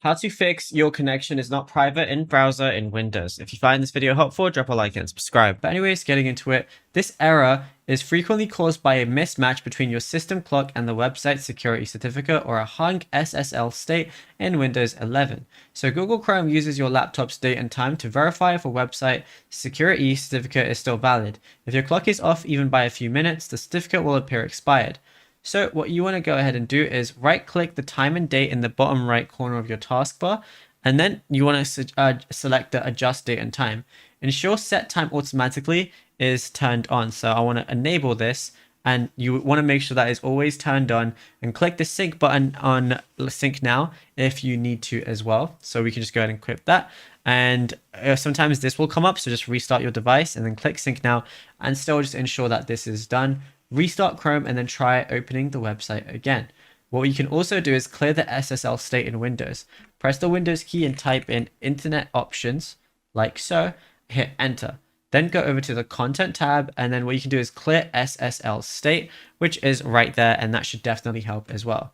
How to fix your connection is not private in browser in Windows. If you find this video helpful, drop a like and subscribe. But anyways, getting into it, this error is frequently caused by a mismatch between your system clock and the website security certificate, or a hung SSL state in Windows 11. So Google Chrome uses your laptop's date and time to verify if a website security certificate is still valid. If your clock is off even by a few minutes, the certificate will appear expired. So what you want to go ahead and do is right click the time and date in the bottom right corner of your taskbar, and then you want to select the adjust date and time. Ensure set time automatically is turned on. So I want to enable this, and you want to make sure that is always turned on, and click the sync button on sync now if you need to as well. So we can just go ahead and click that, and sometimes this will come up, so just restart your device and then click sync now, and still just ensure that this is done. Restart Chrome and then try opening the website again. What you can also do is clear the SSL state in Windows. Press the Windows key and type in Internet Options, like so, hit enter. Then go over to the Content tab, and then what you can do is clear SSL state, which is right there, and that should definitely help as well.